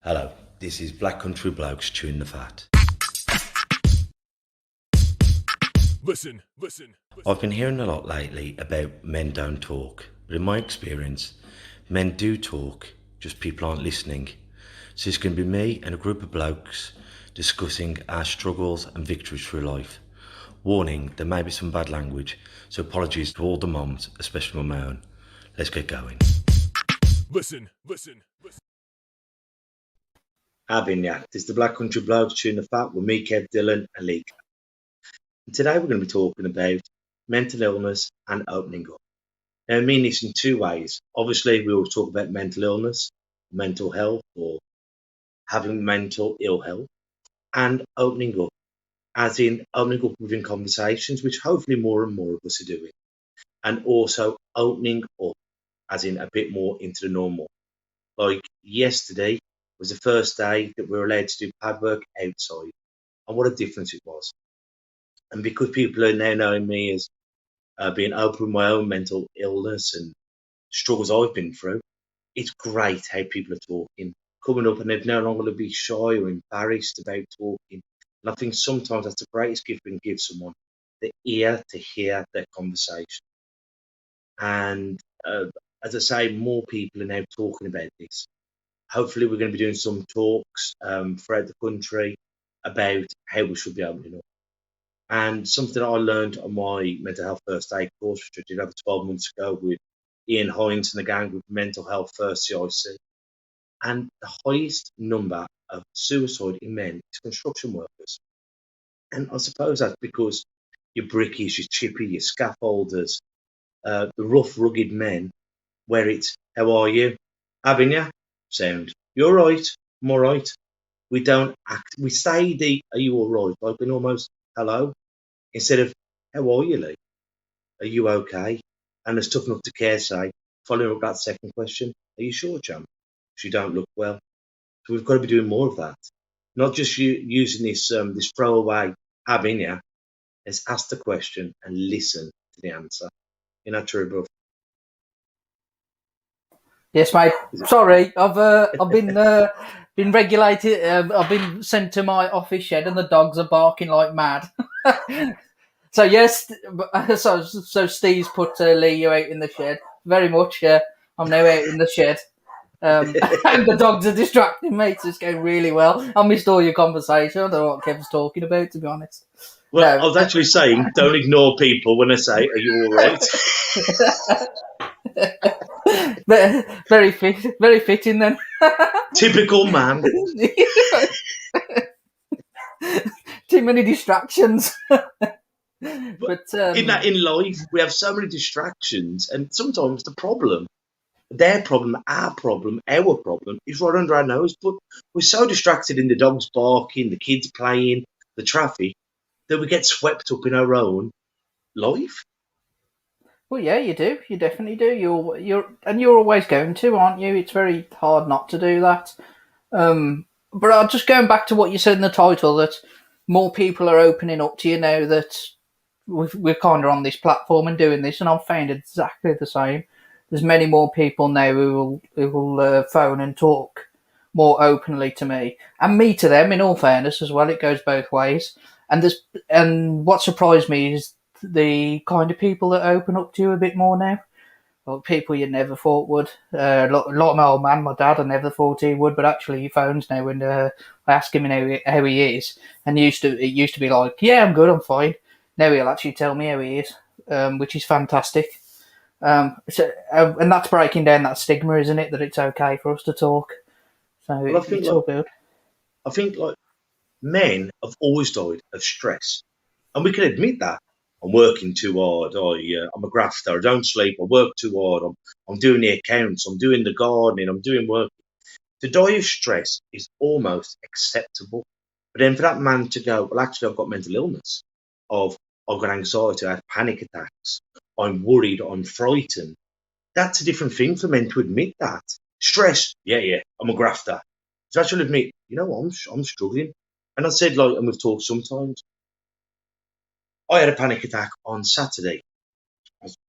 Hello, this is Black Country Blokes chewing the fat. Listen. I've been hearing a lot lately about men don't talk, but in my experience, men do talk, just people aren't listening. So it's going to be me and a group of blokes discussing our struggles and victories through life. Warning, there may be some bad language, so apologies to all the moms, especially my own. Let's get going. Listen. Having ya. This is the Black Country Blokes chewing the fat with me, Kev, Dylan, and Lee. And today we're going to be talking about mental illness and opening up. Now, I mean this in two ways. Obviously, we always talk about mental illness, mental health, or having mental ill health, and opening up, as in opening up within conversations, which hopefully more and more of us are doing, and also opening up, as in a bit more into the normal. Like yesterday was the first day that we were allowed to do pad work outside, and what a difference it was. And because people are now knowing me as being open with my own mental illness and struggles I've been through, it's great how people are talking, coming up, and they're no longer to be shy or embarrassed about talking. And I think sometimes that's the greatest gift we can give someone, the ear to hear their conversation. And as I say, more people are now talking about this. Hopefully, we're going to be doing some talks throughout the country about how we should be opening up. And something I learned on my mental health first aid course, which I did over 12 months ago with Ian Hines and the gang with Mental Health First CIC. And the highest number of suicide in men is construction workers. And I suppose that's because your brickies, your chippy, your scaffolders, the rough, rugged men, where it's, how are you? Having ya? Sound. You're right. I'm all right. We don't act. We say are you all right? Like an almost hello, instead of how are you, Lee? Are you okay? And there's tough enough to care say, following up that second question, are you sure, champ? Because you don't look well. So we've got to be doing more of that. Not just using this this throwaway having ya. Let's ask the question and listen to the answer. You're not true, bro. Yes, mate. Sorry, I've been regulated. I've been sent to my office shed, and the dogs are barking like mad. So yes, so Steve's put Lee you out in the shed. Very much. I'm now out in the shed, and the dogs are distracting me. So it's going really well. I missed all your conversation. I don't know what Kev's talking about, to be honest. Well, No. I was actually saying, don't ignore people when I say, are you all right? Very fitting then. Typical man. Too many distractions. But in life, we have so many distractions, and sometimes the problem, their problem, our problem is right under our nose. But we're so distracted in the dogs barking, the kids playing, the traffic, that we get swept up in our own life. Well, yeah, you do. You definitely do. You're always going to, aren't you? It's very hard not to do that. But I'll just going back to what you said in the title, that more people are opening up to you now that we're kind of on this platform and doing this, and I've found exactly the same. There's many more people now who will phone and talk more openly to me, and me to them. In all fairness, as well, it goes both ways. And what surprised me is the kind of people that open up to you a bit more now. Well, people you never thought would. A lot of my old man, my dad, I never thought he would, but actually he phones now and I ask him how he is. And it used to be like, yeah, I'm good, I'm fine. Now he'll actually tell me how he is, which is fantastic. And that's breaking down that stigma, isn't it? That it's okay for us to talk. So Well, it's all good. I think like men have always died of stress, and we can admit that. I'm working too hard. I'm a grafter. I don't sleep. I work too hard. I'm doing the accounts. I'm doing the gardening. I'm doing work. To die of stress is almost acceptable. But then for that man to go, well, actually, I've got mental illness. I've got anxiety. I have panic attacks. I'm worried. I'm frightened. That's a different thing for men to admit that. Stress, yeah, I'm a grafter. To actually admit, I'm struggling. And I said, like, and we've talked sometimes, I had a panic attack on Saturday.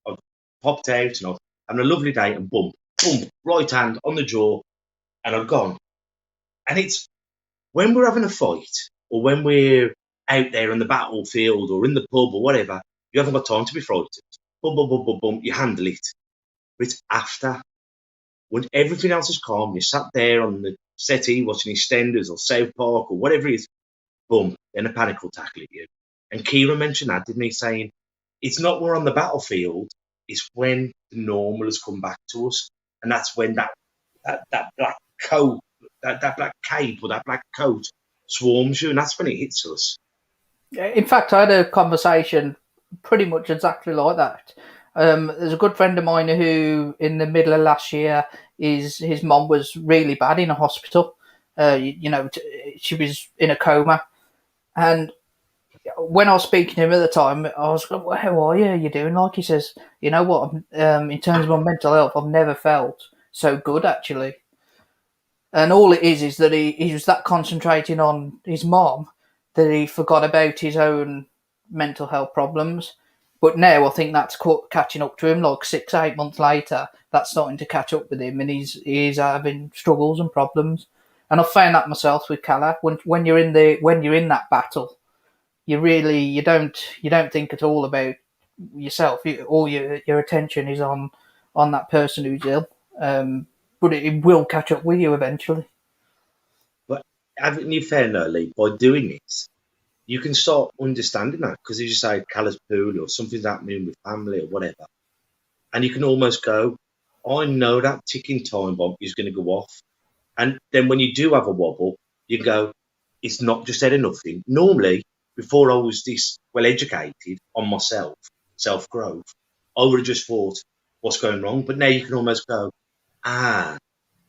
I popped out and I was having a lovely day and boom, right hand on the jaw, and I'd gone. And it's when we're having a fight or when we're out there on the battlefield or in the pub or whatever, you haven't got time to be frightened. Boom, boom, boom, boom, boom, you handle it. But it's after, when everything else is calm, you sat there on the settee watching EastEnders or South Park or whatever it is, boom, then a panic will tackle at you. And Kieran mentioned that, didn't he? Saying it's not we're on the battlefield, it's when the normal has come back to us. And that's when that black coat, that black cape or that black coat swarms you, and that's when it hits us. In fact, I had a conversation pretty much exactly like that. There's a good friend of mine who, in the middle of last year, his mom was really bad in a hospital. She was in a coma, and when I was speaking to him at the time, I was like, well, "How are you? You doing?" Like he says, "You know what? In terms of my mental health, I've never felt so good actually." And all it is that he was that concentrating on his mom that he forgot about his own mental health problems. But now I think that's catching up to him. Like 6, 8 months later, that's starting to catch up with him, and he's having struggles and problems. And I've found that myself with Calla. When you're in that battle, you don't think at all about yourself. All your attention is on that person who's ill. But it will catch up with you eventually. But haven't you found though, Lee, by doing this, you can start understanding that, because as you say, Calla's poorly or something's happening with family or whatever, and you can almost go, I know that ticking time bomb is going to go off. And then when you do have a wobble, you go, it's not just out of nothing. Normally, before I was this well educated on myself, self growth, I would have just thought, what's going wrong? But now you can almost go,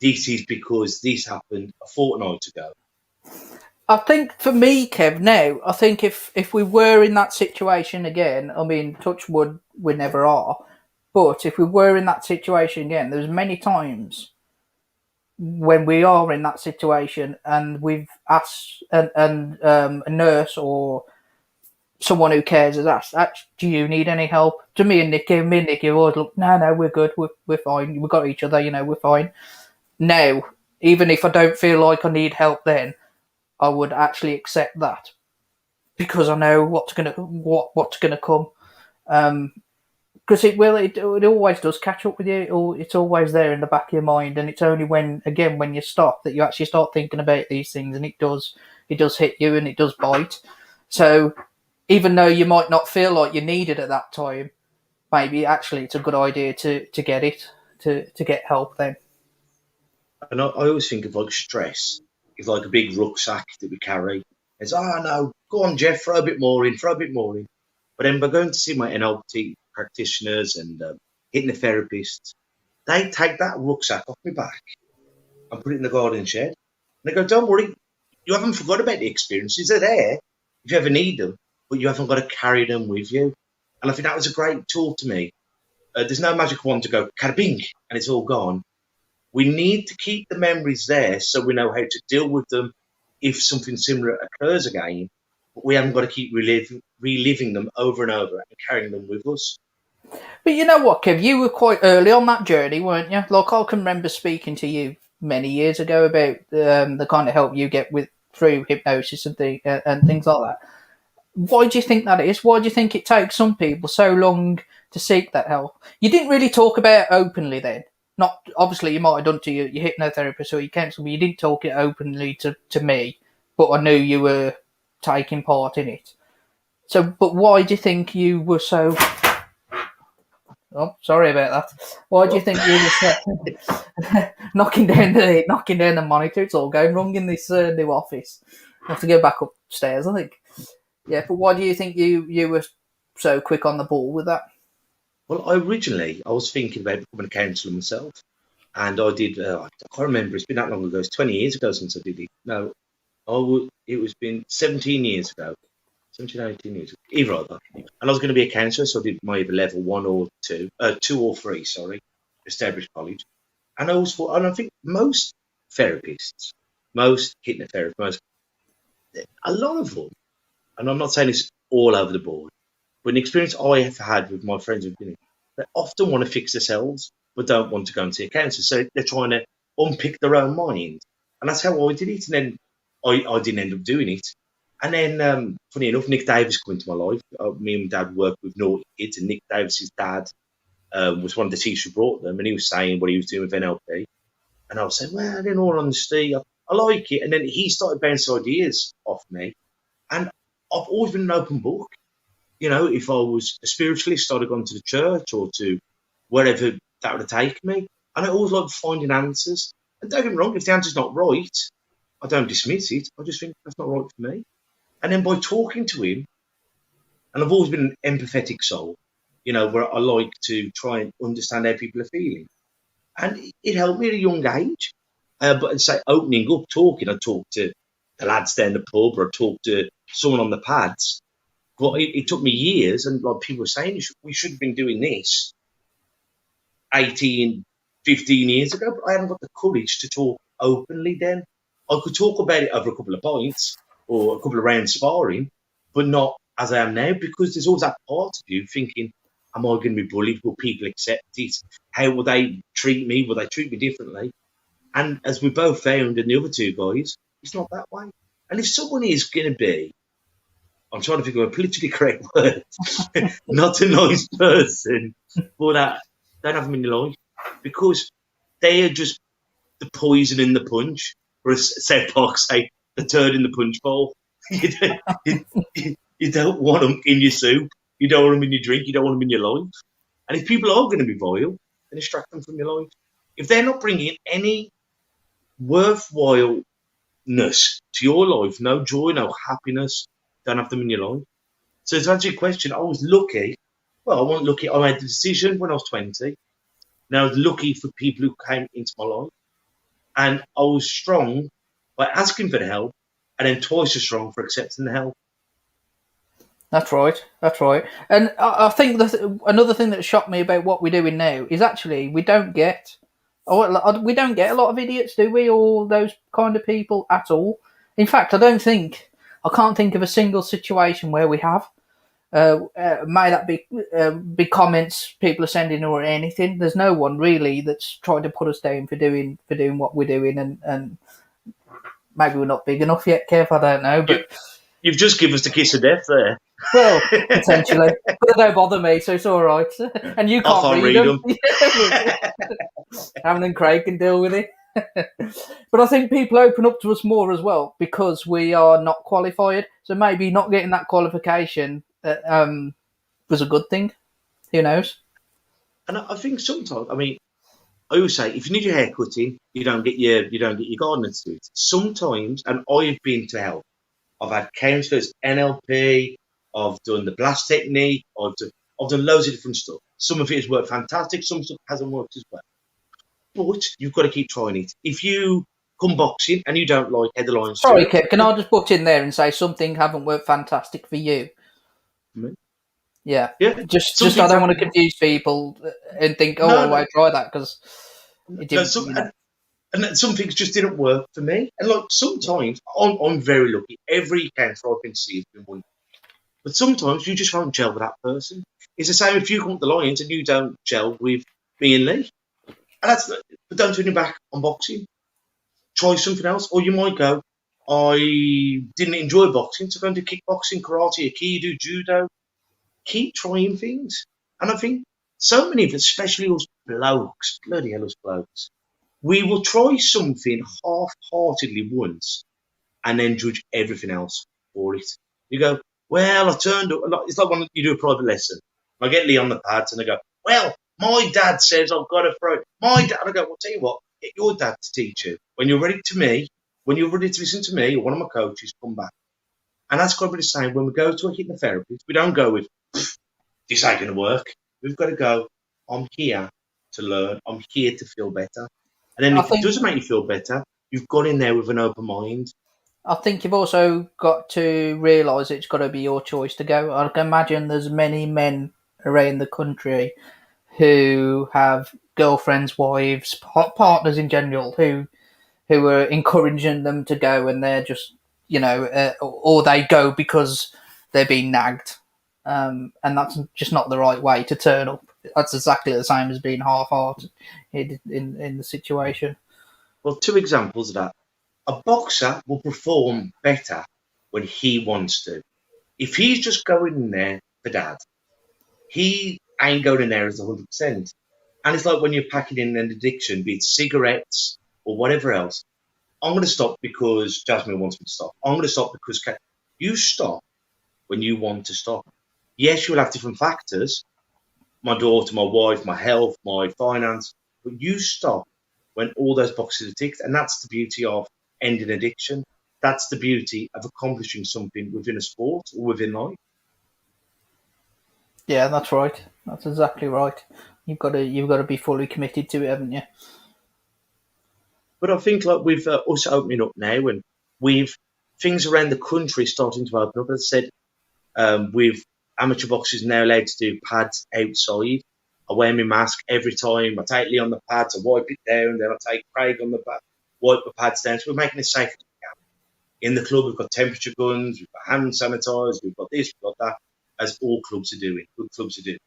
this is because this happened a fortnight ago. I think for me, Kev, now, I think if we were in that situation again, I mean, touch wood, we never are, but if we were in that situation again, there's many times when we are in that situation and we've asked a nurse or someone who cares has asked, do you need any help? To me and Nicky always look, no, we're good, we're fine, we've got each other, we're fine. Now, even if I don't feel like I need help then, I would actually accept that because I know what's gonna come. Because it always does catch up with you. It's always there in the back of your mind, and it's only when you stop that you actually start thinking about these things, and it does hit you and it does bite. So even though you might not feel like you need it at that time, maybe actually it's a good idea to get it to get help then. And I always think of like stress. It's like a big rucksack that we carry. It's, no, go on, Jeff, throw a bit more in. But then by going to see my NLP practitioners and hitting the therapists, they take that rucksack off my back and put it in the garden shed. And they go, don't worry, you haven't forgot about the experiences. They're there if you ever need them, but you haven't got to carry them with you. And I think that was a great tool to me. There's no magic wand to go, karabing, and it's all gone. We need to keep the memories there so we know how to deal with them if something similar occurs again. But we haven't got to keep reliving them over and over and carrying them with us. But you know what, Kev? You were quite early on that journey, weren't you? Like, I can remember speaking to you many years ago about the kind of help you get through hypnosis and things like that. Why do you think that is? Why do you think it takes some people so long to seek that help? You didn't really talk about it openly then. Not obviously, you might have done to your hypnotherapist or your counsellor, but you didn't talk it openly to me. But I knew you were taking part in it. So, but why do you think you were so? Oh, sorry about that. Why do you think you were so knocking down the monitor? It's all going wrong in this new office. I have to go back upstairs, I think. Yeah, but why do you think you were so quick on the ball with that? Well, I was thinking about becoming a counsellor myself, and I did. I can't remember. It's been that long ago. It's 20 years ago since I did it. No, it was been 17 years ago. 17, 18 years ago. Either other. And I was going to be a counsellor, so I did my either level 1 or 2, 2 or 3, established college. And I always thought, and I think most therapists, most hypnotherapists, a lot of them, and I'm not saying it's all over the board, but an experience I have had with my friends who've been in, they often want to fix themselves, but don't want to go and see a counsellor. So they're trying to unpick their own mind. And that's how I did it. And then I didn't end up doing it. And then, funny enough, Nick Davis came into my life. Me and my dad worked with naughty kids, and Nick Davis's dad was one of the teachers who brought them, and he was saying what he was doing with NLP. And I was saying, well, in all honesty, I like it. And then he started bouncing ideas off me. And I've always been an open book. You know, if I was a spiritualist, I'd have gone to the church or to wherever that would have taken me. And I always like finding answers. And don't get me wrong, if the answer's not right, I don't dismiss it. I just think that's not right for me. And then by talking to him, and I've always been an empathetic soul, you know, where I like to try and understand how people are feeling. And it helped me at a young age. But I'd say opening up, talking, I'd talk to the lads down the pub, or I'd talk to someone on the pads. But it took me years, and like people were saying, we should have been doing this 18, 15 years ago, but I hadn't got the courage to talk openly then. I could talk about it over a couple of pints or a couple of rounds sparring, but not as I am now, because there's always that part of you thinking, am I going to be bullied? Will people accept it? How will they treat me? Will they treat me differently? And as we both found, and the other two guys, it's not that way. And if someone is going to be, I'm trying to think of a politically correct word, not a nice person, but don't have them in your life, because they are just the poison in the punch, or as South Park say, the turd in the punch bowl. You don't want them in your soup, you don't want them in your drink, you don't want them in your life. And if people are going to be vile, then extract them from your life. If they're not bringing any worthwhileness to your life, no joy, no happiness, don't have them in your life. So to answer your question, I was lucky. Well, I wasn't lucky. I made the decision when I was 20. Now I was lucky for people who came into my life. And I was strong by asking for the help, and then twice as strong for accepting the help. That's right. That's right. And I think another thing that shocked me about what we're doing now is actually we don't get a lot of idiots, do we? Or those kind of people at all. In fact, I can't think of a single situation where we have. May that be comments people are sending or anything. There's no one really that's trying to put us down for doing what we're doing, and maybe we're not big enough yet, Kev. I don't know, but you've just given us the kiss of death there. Well, potentially, but they don't bother me, so it's all right. And you can't read them. Alan and Craig can deal with it. But I think people open up to us more as well because we are not qualified. So maybe not getting that qualification was a good thing. Who knows? And I think sometimes, I mean, I always say, if you need your hair cutting, you don't get your gardener to do it. Sometimes, and I've been to help. I've had counsellors, NLP. I've done the blast technique. I've done loads of different stuff. Some of it has worked fantastic. Some stuff hasn't worked as well. But you've got to keep trying it. If you come boxing and you don't like how the lines... Sorry, Kev, can I just butt in there and say something haven't worked fantastic for you? Mm-hmm. Yeah. Just I don't want to confuse people and think, I won't try that because it didn't. And some things just didn't work for me. And like sometimes, I'm very lucky. Every counsellor I've been to see has been wonderful. But sometimes you just won't gel with that person. It's the same if you come to the Lions and you don't gel with me and Lee. And but don't turn your back on boxing. Try something else. Or you might go, I didn't enjoy boxing, so go and do kickboxing, karate, aikido, judo. Keep trying things. And I think so many of us, especially us blokes, bloody hell us blokes, we will try something half-heartedly once and then judge everything else for it. You go, well, I turned up. It's like when you do a private lesson. I get Lee on the pads and I go, well, my dad says I've got to throw. My dad, and I go, well, tell you what, get your dad to teach you. When you're ready to listen to me or one of my coaches, come back. And that's got to be the same when we go to a hypnotherapist. We don't go with, this ain't going to work. We've got to go, I'm here to learn. I'm here to feel better. And then if it doesn't make you feel better, you've got in there with an open mind. I think you've also got to realise it's got to be your choice to go. I can imagine there's many men around the country who have girlfriends, wives, partners in general who are encouraging them to go, and they're just, or they go because they're being nagged. And that's just not the right way to turn up. That's exactly the same as being half-hearted in the situation. Well, two examples of that. A boxer will perform better when he wants to. If he's just going in there for dad, he ain't going in there as 100%. And it's like when you're packing in an addiction, be it cigarettes or whatever else. I'm going to stop because Jasmine wants me to stop. I'm going to stop because you stop when you want to stop. Yes, you'll have different factors. My daughter, my wife, my health, my finance. But you stop when all those boxes are ticked. And that's the beauty of ending addiction. That's the beauty of accomplishing something within a sport or within life. Yeah, that's right. That's exactly right. You've got to be fully committed to it, haven't you? But I think like with us opening up now and with things around the country starting to open up, as I said, with amateur boxers now allowed to do pads outside. I wear my mask every time. I take Lee on the pads, I wipe it down, then I take Craig on the pad, wipe the pads down. So we're making it safe. In the club, we've got temperature guns, we've got hand sanitizers, we've got this, we've got that, as all clubs are doing, good clubs are doing.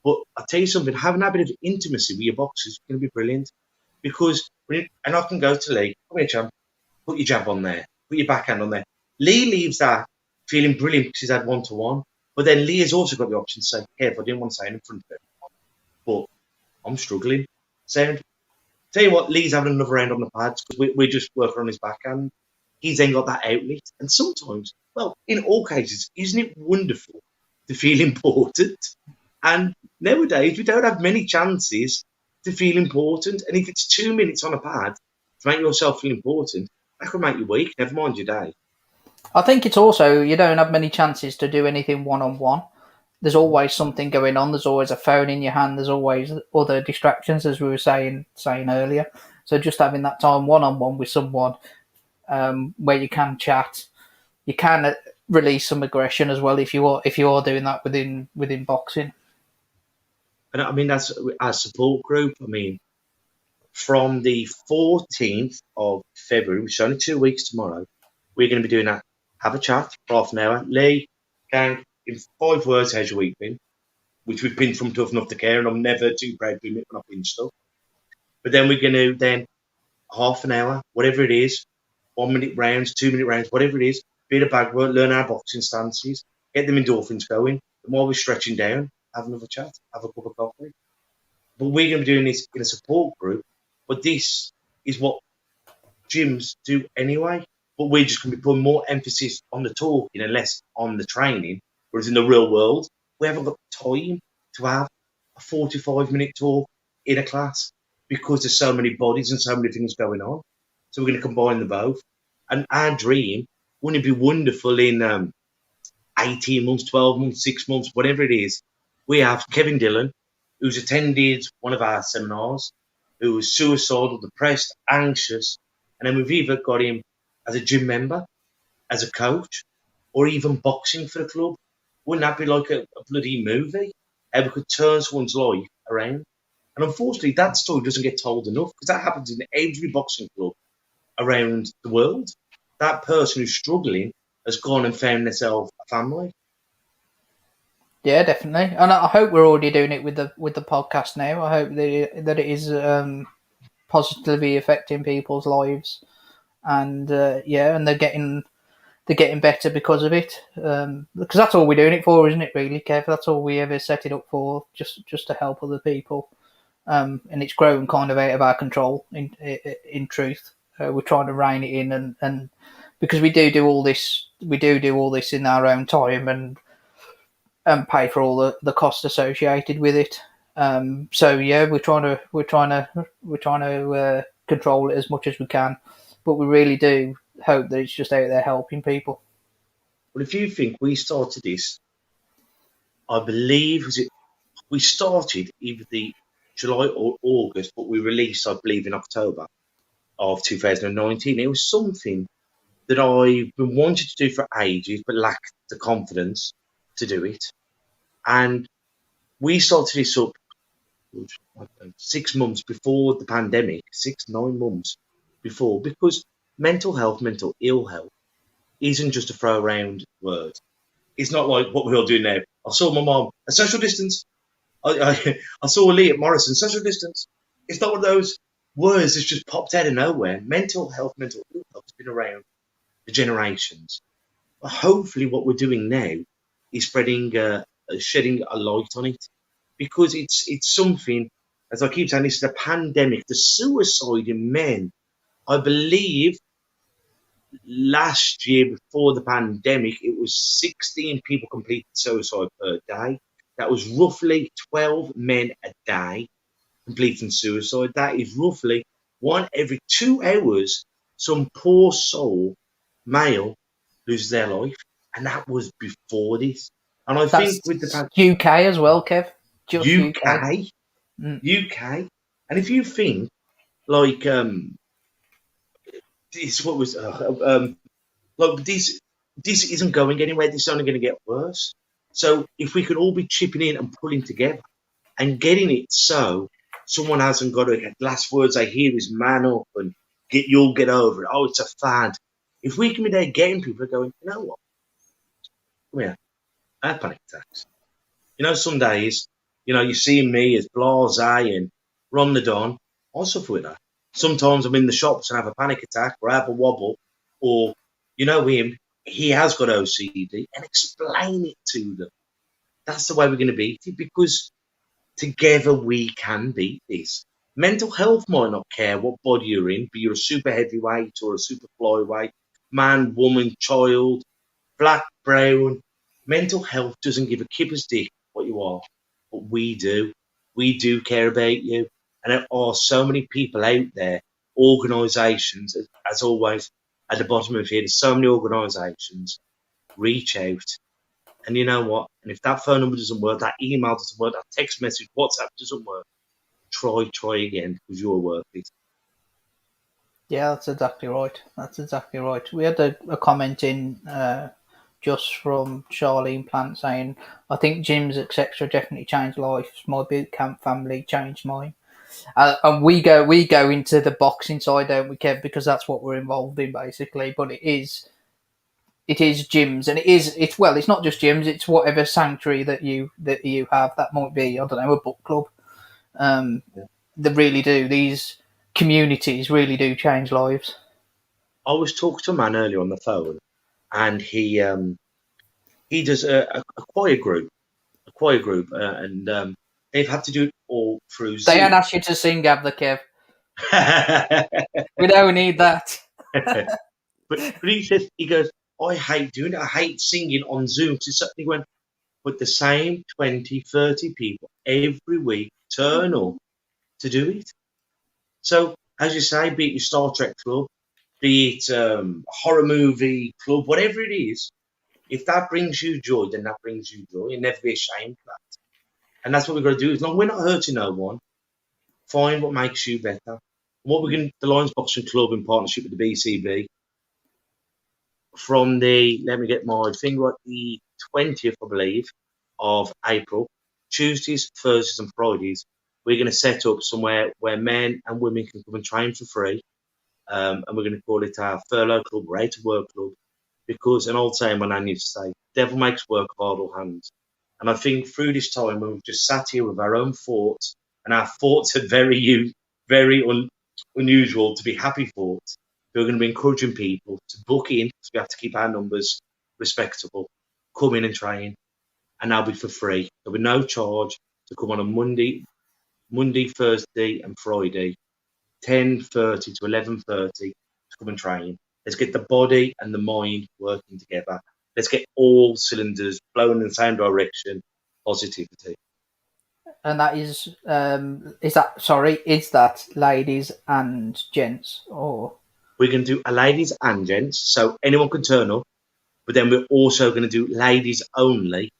But I'll tell you something, having a bit of intimacy with your boxers is going to be brilliant. Because, and I can go to Lee, come here, champ, put your jab on there, put your backhand on there. Lee leaves that feeling brilliant because he's had one-to-one. But then Lee has also got the option to say, Kev, I didn't want to say it in front of everyone, but I'm struggling. Sound? Tell you what, Lee's having another round on the pads because we're just working on his backhand. He's then got that outlet. And sometimes, well, in all cases, isn't it wonderful to feel important? And nowadays, we don't have many chances to feel important. And if it's 2 minutes on a pad to make yourself feel important, that could make you weak, never mind your day. I think it's also you don't have many chances to do anything one-on-one. There's always something going on. There's always a phone in your hand. There's always other distractions, as we were saying earlier. So just having that time one-on-one with someone where you can chat, you can release some aggression as well if you are doing that within boxing. And I mean, that's our support group. I mean, from the 14th of February, which is only 2 weeks tomorrow, we're going to be doing that. Have a chat for half an hour. Lee, gang, in 5 words, how's your week been? Which we've been from Tough Enough to Care, and I'm never too proud to admit when I've been stuff. But then we're going to then half an hour, whatever it is, 1 minute rounds, 2 minute rounds, whatever it is, bit of bag work, learn our boxing stances, get them endorphins going. And while we're stretching down, have another chat, have a cup of coffee. But we're going to be doing this in a support group. But this is what gyms do anyway. But we're just going to be putting more emphasis on the talking and less on the training. Whereas in the real world, we haven't got time to have a 45-minute talk in a class because there's so many bodies and so many things going on. So we're going to combine the both. And our dream, wouldn't it be wonderful in 18 months, 12 months, 6 months, whatever it is, we have Kevin Dillon, who's attended one of our seminars, who was suicidal, depressed, anxious, and then we've either got him as a gym member, as a coach, or even boxing for the club. Wouldn't that be like a bloody movie? How we could turn someone's life around? And unfortunately, that story doesn't get told enough because that happens in every boxing club around the world. That person who's struggling has gone and found themselves a family. Yeah, definitely, and I hope we're already doing it with the podcast now. I hope that it is positively affecting people's lives, and and they're getting better because of it. Because that's all we're doing it for, isn't it? Really, Kev? That's all we ever set it up for, just to help other people. And it's grown kind of out of our control. In truth, we're trying to rein it in, and because we do all this in our own time and pay for all the costs associated with it. So yeah, we're trying to control it as much as we can, but we really do hope that it's just out there helping people. Well, if you think we started this, I believe we started either the July or August, but we released, I believe, in October of 2019. It was something that I've been wanting to do for ages, but lacked the confidence to do it. And we started this up 6 months before the pandemic, 9 months before, because mental health, mental ill health, isn't just a throw around word. It's not like what we're all doing now. I saw my mom, a social distance. I saw Lee at Morrison, social distance. It's not one of those words that's just popped out of nowhere. Mental health, mental ill health around the generations. But hopefully, what we're doing now is shedding a light on it, because it's something. As I keep saying, this is a pandemic. The suicide in men, I believe, last year before the pandemic, it was 16 people completed suicide per day. That was roughly 12 men a day completing suicide. That is roughly one every 2 hours. Some poor soul, male, loses their life, and that was before this. And I think with That's UK as well, Kev. Just UK. UK, and if you think like this, what was like this isn't going anywhere. This is only going to get worse. So if we could all be chipping in and pulling together and getting it so someone hasn't got to, the last words I hear is man up and you'll get over it. Oh, it's a fad. If we can be there getting people going, you know what? Come here. I have panic attacks. You know, some days, you see me as blasé and Ron the Don. I suffer with that. Sometimes I'm in the shops and have a panic attack or have a wobble, or, him, he has got OCD, and explain it to them. That's the way we're going to beat it, because together we can beat this. Mental health might not care what body you're in, be you a super heavyweight or a super flyweight, man, woman, child, black, brown. Mental health doesn't give a kipper's dick what you are, but we do. We do care about you. And there are so many people out there, organisations, as always, at the bottom of here, there's so many organisations. Reach out. And you know what? And if that phone number doesn't work, that email doesn't work, that text message, WhatsApp doesn't work, try again, because you're worth it. Yeah, that's exactly right. We had a comment in just from Charlene Plant saying, I think gyms, etc., definitely changed lives. My boot camp family changed mine. And we go into the boxing side, don't we, Kev? Because that's what we're involved in, basically. But it is gyms, and it's not just gyms. It's whatever sanctuary that you have. That might be, I don't know, a book club. They really do. These communities really do change lives. I was talking to a man earlier on the phone, and he does a choir group, and they've had to do it all through Zoom. They don't ask you to sing, have they, Kev? We don't need that. but he goes, I hate doing it. I hate singing on Zoom. He went, but the same 20, 30 people every week turn up to do it. So, as you say, be it your Star Trek club, be it a horror movie club, whatever it is, if that brings you joy, then that brings you joy. And never be ashamed of that. And that's what we've got to do. As long as we're not hurting no one, find what makes you better. What we're going, the Lions Boxing Club, in partnership with the BCB, from let me get my finger right, the 20th, I believe, of April, Tuesdays, Thursdays and Fridays, we're going to set up somewhere where men and women can come and train for free. And we're going to call it our furlough club or out of work club, because an old saying my nan used to say, devil makes work of idle hands. And I think through this time when we've just sat here with our own thoughts, and our thoughts are very unusual to be happy thoughts, we're going to be encouraging people to book in, because we have to keep our numbers respectable, come in and train, and that'll be for free. There'll be no charge to come on a Monday, Thursday and Friday, 10:30 to 11:30 to come and train. Let's get the body and the mind working together. Let's get all cylinders blowing in the same direction. Positivity. And that is that ladies and gents, or we're going to do a ladies and gents, so anyone can turn up. But then we're also going to do ladies only.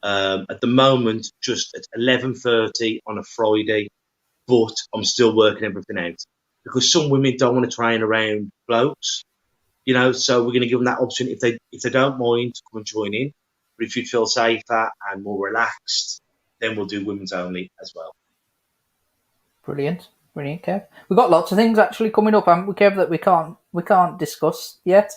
At the moment, just at 11:30 on a Friday. But I'm still working everything out, because some women don't want to train around blokes, so we're going to give them that option if they don't mind to come and join in. But if you feel safer and more relaxed, then we'll do women's only as well. Brilliant, Kev. We've got lots of things actually coming up, haven't we, Kev, that we can't discuss yet.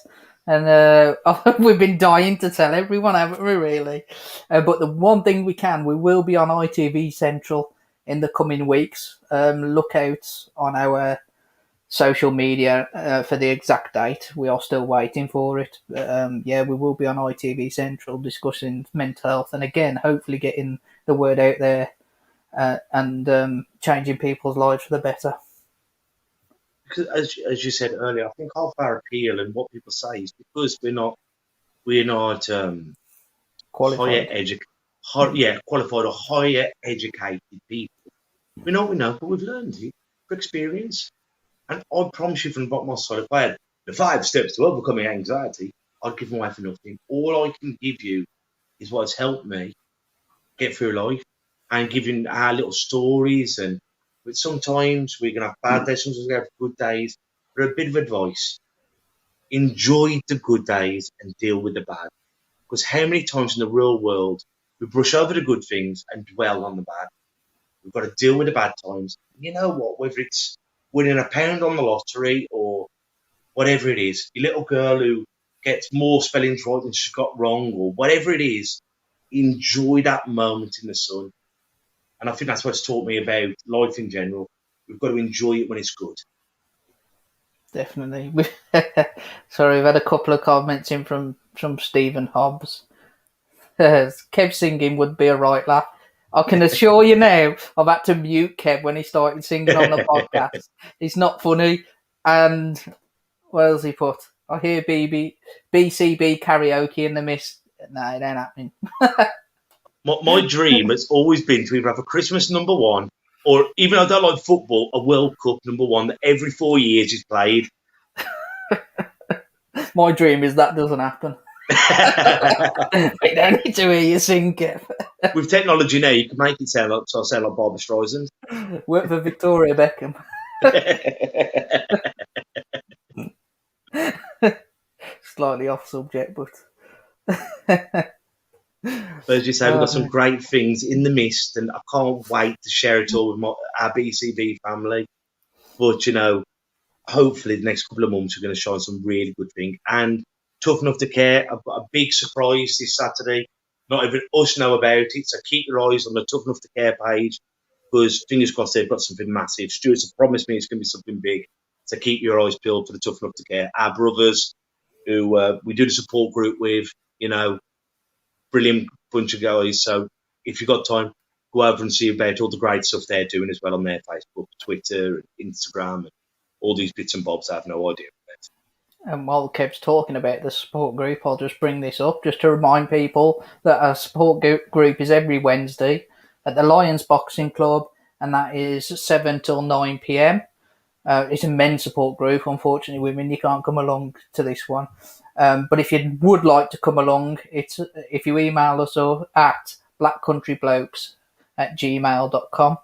And we've been dying to tell everyone, haven't we, really? But the one thing we will be on ITV Central in the coming weeks. Look out on our social media for the exact date. We are still waiting for it. Yeah, we will be on ITV Central discussing mental health, and again, hopefully getting the word out there and changing people's lives for the better. Because as you said earlier, I think half our appeal and what people say is because we're not Qualified. qualified or higher educated people. We know, but we've learned it for experience. And I promise you from the bottom of my soul, if I had the 5 steps to overcoming anxiety, I'd give them away for nothing. All I can give you is what has helped me get through life and giving our little stories. And but sometimes we're gonna have bad days, sometimes we're gonna have good days. But a bit of advice: enjoy the good days and deal with the bad. Because how many times in the real world we brush over the good things and dwell on the bad? We've got to deal with the bad times. You know what? Whether it's winning a pound on the lottery or whatever it is, your little girl who gets more spellings right than she's got wrong, or whatever it is, enjoy that moment in the sun. And I think that's what's taught me about life in general. We've got to enjoy it when it's good. Definitely. Sorry, we've had a couple of comments in from Stephen Hobbs. Kev singing would be a right laugh. I can assure you now, I've had to mute Kev when he started singing on the podcast. It's not funny. And what else he put? I hear BCB karaoke in the mist. No, it ain't happening. My dream has always been to either have a Christmas number one, or even though I don't like football, a World Cup number one that every 4 years is played. My dream is that doesn't happen. We don't need to hear you sing, Kev. With technology now, you can make it sound like Barbara Streisand. Work for Victoria Beckham. Slightly off subject, but as you say, we've got some great things in the mist, and I can't wait to share it all with our BCB family. But hopefully the next couple of months we're going to shine some really good things. And Tough Enough to Care, I've got a big surprise this Saturday. Not even us know about it, so keep your eyes on the Tough Enough to Care page, because fingers crossed they've got something massive. Stuart's promised me it's going to be something big, so keep your eyes peeled for the Tough Enough to Care. Our brothers, who we do the support group with, brilliant bunch of guys. So if you've got time, go over and see about all the great stuff they're doing as well on their Facebook, Twitter, Instagram, and all these bits and bobs I have no idea about. And while Kev's talking about the support group, I'll just bring this up just to remind people that our support group is every Wednesday at the Lions Boxing Club, and that is 7 till 9 p.m. It's a men's support group. Unfortunately, women, you can't come along to this one. But if you would like to come along, it's if you email us at blackcountryblokes@gmail.com.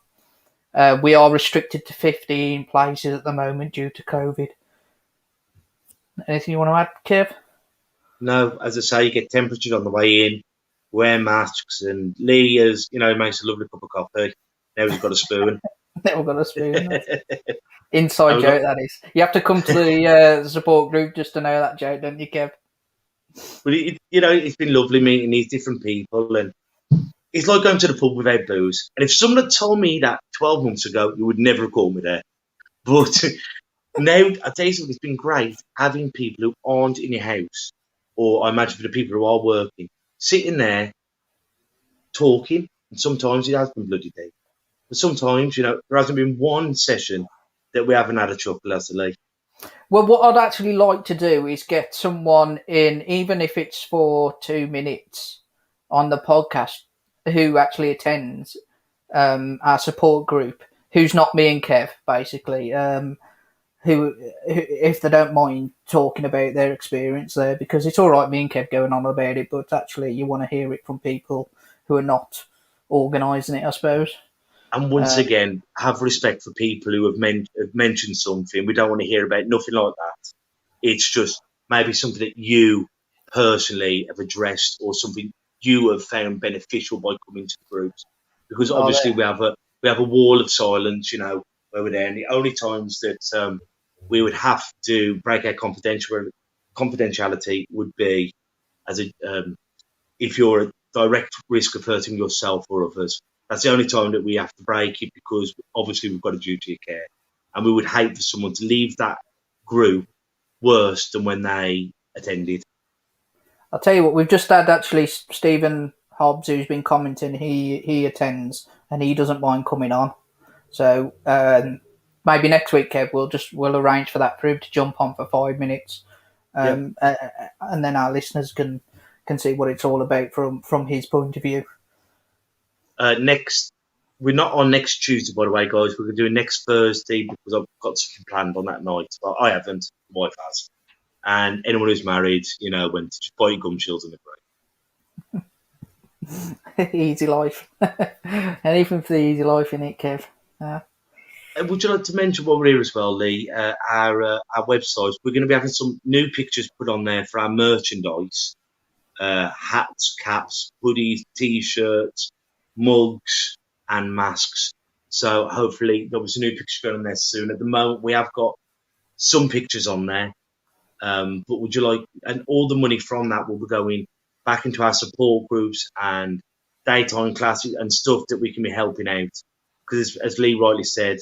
We are restricted to 15 places at the moment due to COVID. Anything you want to add, Kev? No, as I say, you get temperatures on the way in, wear masks, and Lee makes a lovely cup of coffee. Now he's got a spoon. Never got a spoon. Inside joke, that is. You have to come to the support group just to know that joke, don't you, Kev? But it's been lovely meeting these different people, and it's like going to the pub without booze. And if someone had told me that 12 months ago, you would never have called me there. But now, I tell you something, it's been great having people who aren't in your house, or I imagine for the people who are working, sitting there talking. And sometimes it has been bloody deep. But sometimes, there hasn't been one session that we haven't had a chuckle, as Lee. Well, what I'd actually like to do is get someone in, even if it's for 2 minutes on the podcast, who actually attends our support group, who's not me and Kev, basically, who, if they don't mind talking about their experience there, because it's all right me and Kev going on about it, but actually you want to hear it from people who are not organising it, I suppose. And once again, have respect for people who have mentioned something. We don't want to hear about nothing like that. It's just maybe something that you personally have addressed, or something you have found beneficial by coming to the groups. Because obviously we have a wall of silence, where we're there. And the only times that we would have to break our confidentiality would be if you're at direct risk of hurting yourself or others. That's the only time that we have to break it, because obviously we've got a duty of care. and we would hate for someone to leave that group worse than when they attended. I'll tell you what, we've just had actually Stephen Hobbs, who's been commenting. He attends and he doesn't mind coming on. So maybe next week, Kev, we'll arrange for that for him to jump on for 5 minutes, and then our listeners can see what it's all about from his point of view. We're not on next Tuesday, by the way, guys. We're going to do it next Thursday because I've got something planned on that night. Well, I haven't. My wife has. And anyone who's married, when to just buy your gum shields and agree. Easy life. Anything for the easy life, innit, Kev? Would you like to mention while we're here as well, Lee, our website? We're going to be having some new pictures put on there for our merchandise. Hats, caps, hoodies, T-shirts, mugs, and masks. So hopefully there'll be some new pictures going on there soon. At the moment, we have got some pictures on there. But would you like, and all the money from that will be going back into our support groups and daytime classes and stuff that we can be helping out. Because as Lee rightly said,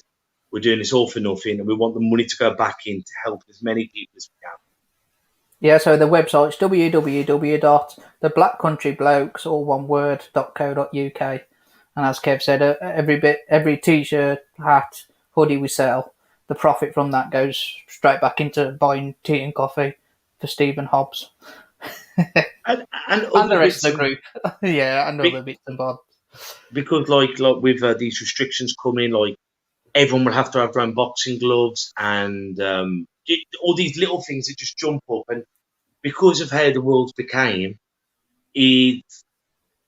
we're doing this all for nothing, and we want the money to go back in to help as many people as we can. Yeah, so the website's www.theblackcountryblokes, all one word, .co.uk. And as Kev said, every T-shirt, hat, hoodie we sell, the profit from that goes straight back into buying tea and coffee for Stephen Hobbs. and the rest of the group. Yeah, and other bits and bobs. Because like with these restrictions coming, like everyone will have to have their own boxing gloves and all these little things that just jump up. And because of how the world became, it's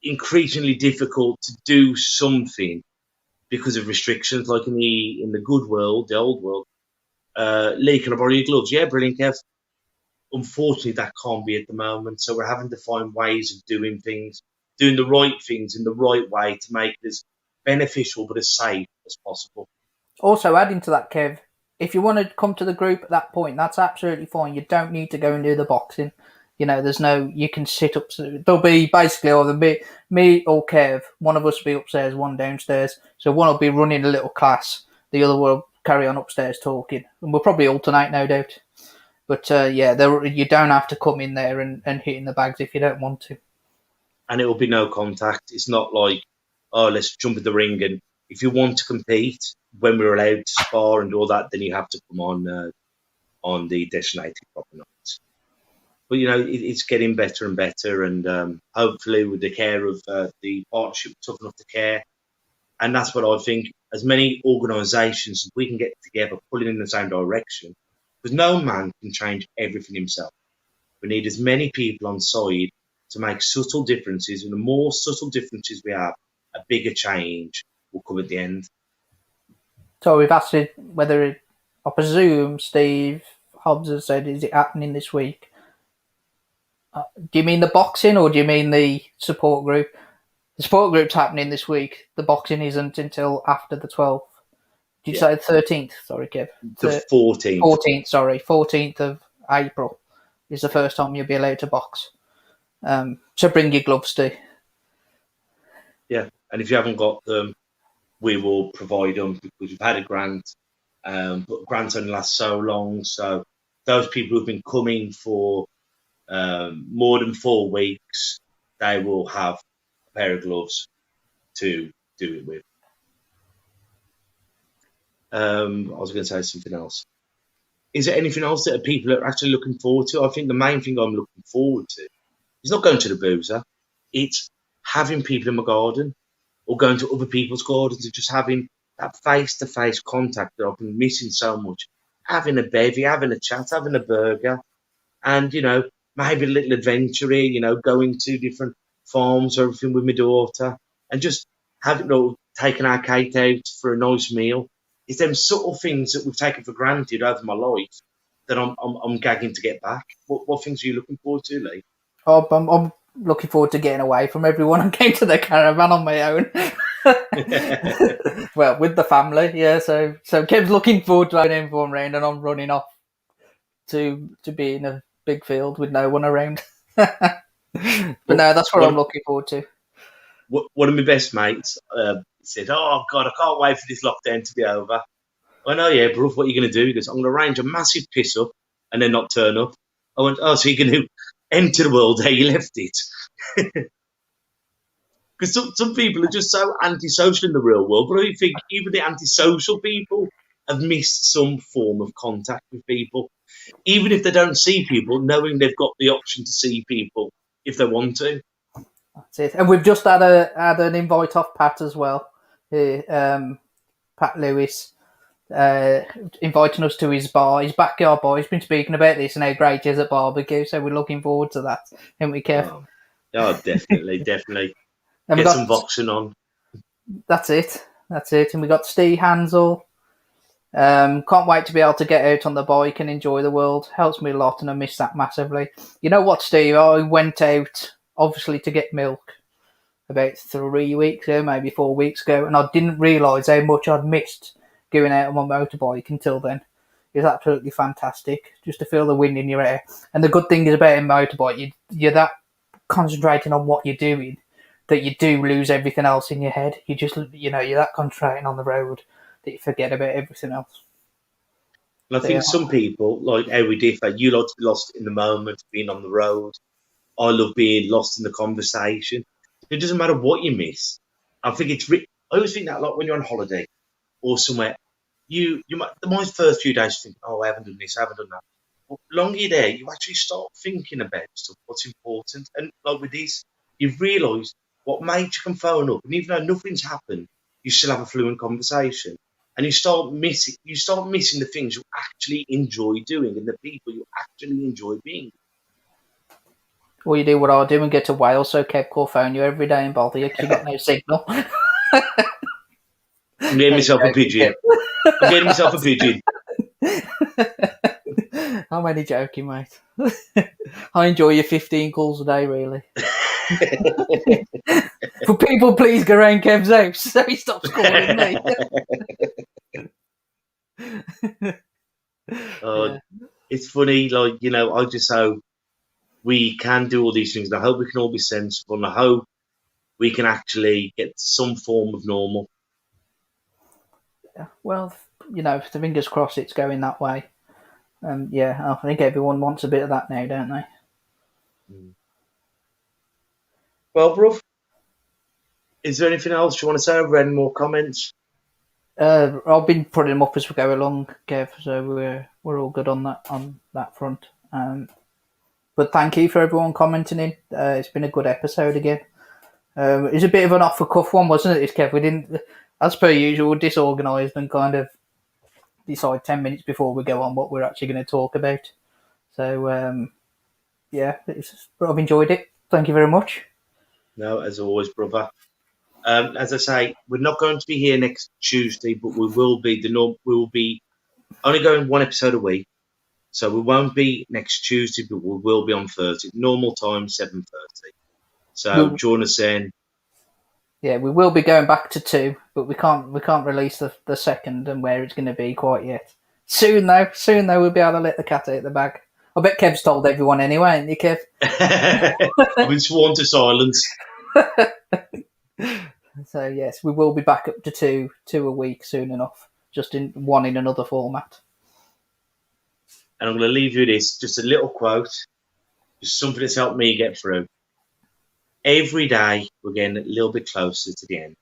increasingly difficult to do something because of restrictions. Like in the good world, the old world, Lee, can I borrow your gloves? Yeah, brilliant, Kev. Unfortunately, that can't be at the moment. So we're having to find ways of doing things, doing the right things in the right way to make it as beneficial but as safe as possible. Also, adding to that, Kev, if you want to come to the group at that point, that's absolutely fine. You don't need to go and do the boxing. You can sit up. There'll be basically either me or Kev. One of us will be upstairs, one downstairs. So one will be running a little class. The other will carry on upstairs talking. And we'll probably alternate, no doubt. But you don't have to come in there and hit in the bags if you don't want to. And it will be no contact. It's not like, oh, let's jump in the ring. And if you want to compete, when we're allowed to spar and all that, then you have to come on the designated proper nights. But, it's getting better and better. And hopefully with the care of the partnership Tough Enough to Care, and that's what I think, as many organisations as we can get together, pulling in the same direction, because no man can change everything himself. We need as many people on side to make subtle differences. And the more subtle differences we have, a bigger change will come at the end. So we've asked it whether I presume Steve Hobbs has said, is it happening this week? Do you mean the boxing or do you mean the support group? The support group's happening this week. The boxing isn't until after the 12th. Did you say the 13th? Sorry, Kev. The 14th. 14th, sorry. 14th of April is the first time you'll be allowed to box. So bring your gloves, too. Yeah, and if you haven't got them, we will provide them because we've had a grant. But grants only last so long. So those people who've been coming for more than 4 weeks, they will have a pair of gloves to do it with. I was going to say something else. Is there anything else that people are actually looking forward to? I think the main thing I'm looking forward to is not going to the boozer. It's having people in my garden or going to other people's gardens and just having that face-to-face contact that I've been missing so much. Having a bevy, having a chat, having a burger, and, maybe a little adventure here, going to different farms or everything with my daughter and just having, taking our Kate out for a nice meal. It's them subtle things that we've taken for granted over my life that I'm gagging to get back. What things are you looking forward to, Lee? I'm looking forward to getting away from everyone and getting to the caravan on my own. Well, with the family, yeah. So Kev's looking forward to having everyone round, and I'm running off to be in a big field with no one around. But no, that's what I'm looking forward to. One of my best mates said, "Oh God, I can't wait for this lockdown to be over." I know, yeah, bruv, what are you going to do? He goes, I'm going to arrange a massive piss up and then not turn up. I went, oh, so you're going to enter the world how you left it? Because some people are just so antisocial in the real world, but I think even the antisocial people have missed some form of contact with people. Even if they don't see people, knowing they've got the option to see people if they want to. That's it. And we've just had an invite off Pat as well. Pat Lewis inviting us to his bar, his backyard bar. He's been speaking about this and how great he is at barbecue, so we're looking forward to that, haven't we, Kev? Oh, definitely, definitely. And Get some boxing on. That's it. And we got Steve Hansel. Can't wait to be able to get out on the bike and enjoy the world. Helps me a lot, and I miss that massively. You know what, Steve? I went out, obviously, to get milk about 3 weeks ago, maybe 4 weeks ago, and I didn't realise how much I'd missed going out on my motorbike until then. It was absolutely fantastic, just to feel the wind in your hair. And the good thing is about a motorbike, you're that concentrating on what you're doing that you do lose everything else in your head. You're that concentrating on the road that you forget about everything else. And I think some people, like how we differ, you like to be lost in the moment, being on the road. I love being lost in the conversation. It doesn't matter what you miss. I think I always think that, like, when you're on holiday or somewhere, you might, my first few days, you think, oh, I haven't done this, I haven't done that. But longer you're there, you actually start thinking about stuff, what's important. And like with this, you've realised what made you can phone up, and even though nothing's happened, you still have a fluent conversation. And you start missing the things you actually enjoy doing and the people you actually enjoy being. Or you do what I do and get to Wales, so Kev will phone you every day and bother you because you've got no signal. I'm getting myself a pigeon. I'm only joking, mate. I enjoy your 15 calls a day, really. For people, please go around Kev's house so he stops calling me. It's funny, like, I just hope we can do all these things. And I hope we can all be sensible, and I hope we can actually get some form of normal. Well, the fingers crossed it's going that way. I think everyone wants a bit of that now, don't they? Well, bruv, is there anything else you want to say? Have any more comments? I've been putting them up as we go along, Kev, so we're all good on that front. But thank you for everyone commenting in. It's been a good episode again. It was a bit of an off-the-cuff one, wasn't it, Kev? We didn't, as per usual, disorganised and kind of decide 10 minutes before we go on what we're actually going to talk about. So, I've enjoyed it. Thank you very much. No, as always, brother. As I say, we're not going to be here next Tuesday, but we will be. We will be only going one episode a week, so we won't be next Tuesday, but we will be on Thursday, normal time, 7:30. So join us in. Yeah, we will be going back to 2, but we can't release the second and where it's going to be quite yet. Soon though, we'll be able to let the cat out of the bag. I bet Kev's told everyone anyway, ain't you, Kev? I've been sworn to silence. So yes, we will be back up to two a week soon enough, just in another format. And I'm going to leave you with this, just a little quote, just something that's helped me get through. Every day we're getting a little bit closer to the end.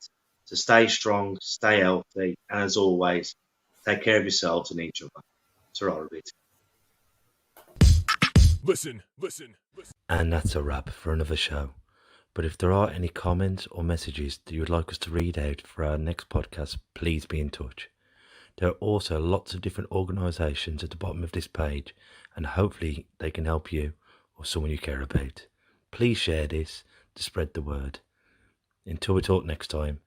So stay strong, stay healthy, and as always, take care of yourselves and each other. It's all right, bit. Listen. And that's a wrap for another show. But if there are any comments or messages that you would like us to read out for our next podcast, please be in touch. There are also lots of different organisations at the bottom of this page, and hopefully they can help you or someone you care about. Please share this to spread the word. Until we talk next time,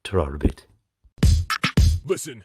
ta-ra a bit. Listen.